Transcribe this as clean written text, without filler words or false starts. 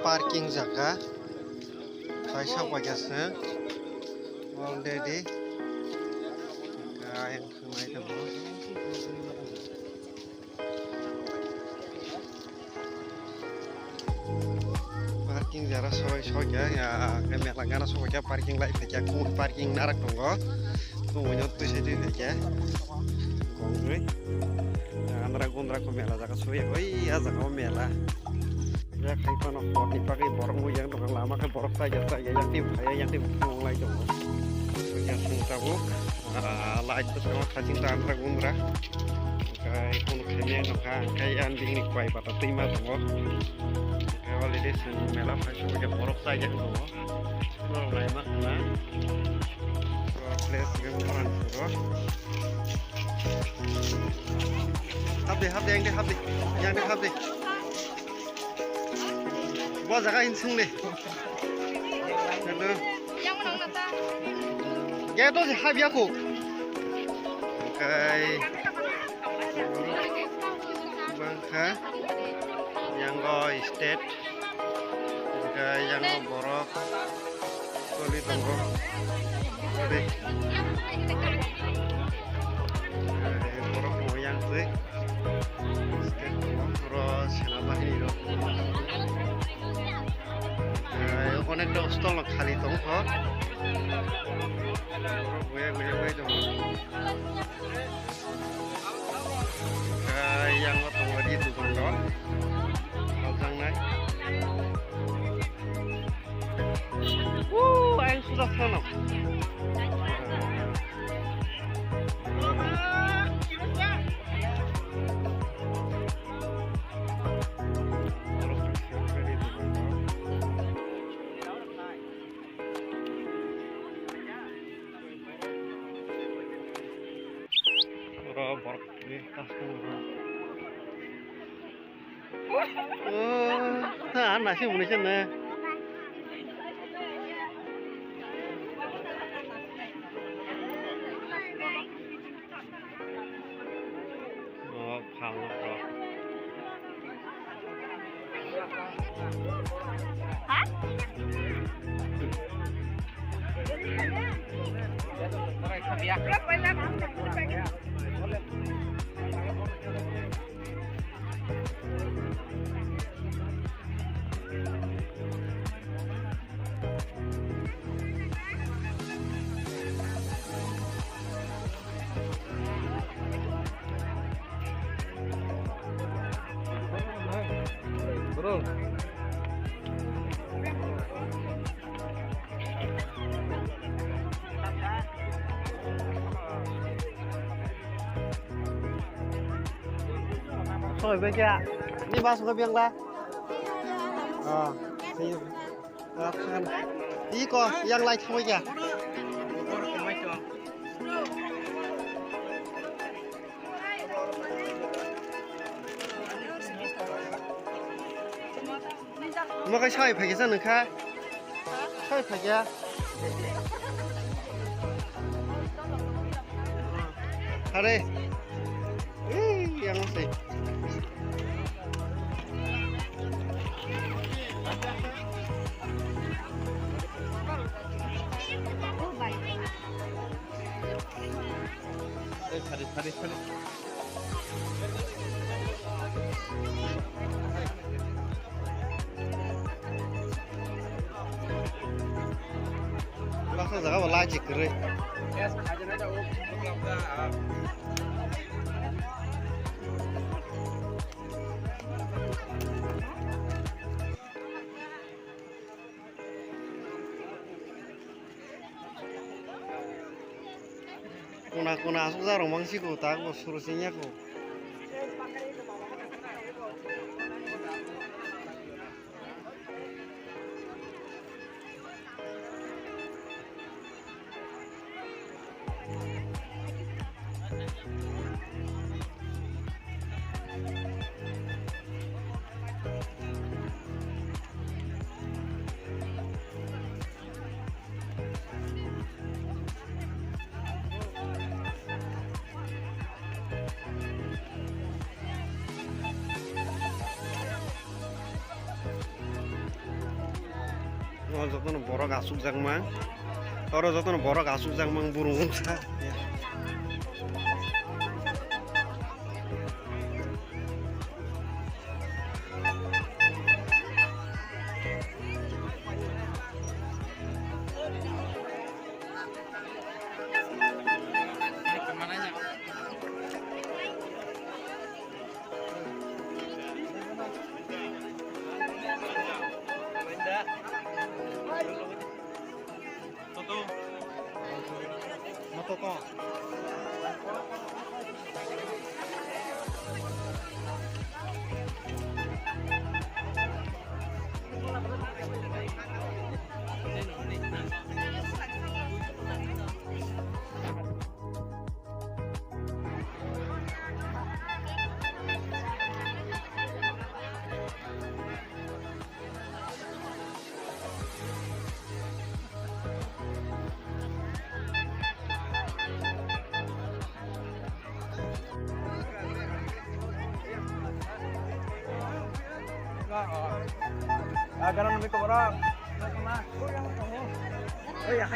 parking jaga kaisa wajasa already yang sungai temu parking jara soy ya kami langganan soy parking lai pecah kung parking narak tunggu tunggunya tuh sih aja kongre andra gondra ko mela jaga soy ya jaga mela ya kai pano ni pakai borong yang tukang lama kan borok saja yang tim mulai dong yang tahu lah itu sama kasing andra gondra kai pun kemnya kai anding ni kuai pada terima dong kalau ini mela fashion pakai borok saja dong mulai mana place yang orang suruh habis yang deh buat jaga insung deh halo yang menang nata ya itu sih habis aku oke bangka yang go state juga yang go borok kali tunggu deh borok mau yang sih state terus kenapa ini dong অনেক স্টল খালি তো gue dong yang tunggu di itu kan dong kalau naik air sudah sana borok ini tasku nasi Indonesia nih pang bro hah? Bro Thôi bên kia đi bao số biếng la thì ý co yang lai thôi kìa mà cái chơi phải cái gì nữa khác chơi phải cái đây yang masih Tarik. Langsung jaga wala jikre. Kuna sudah romang sih ku tak surusinya ku. যতন বড় গাছুক জাংমাং তর যতন বড় গাছুক জাংমাং বুরুং সা Motoko. Ganun namin ko, bro. Oh, ya,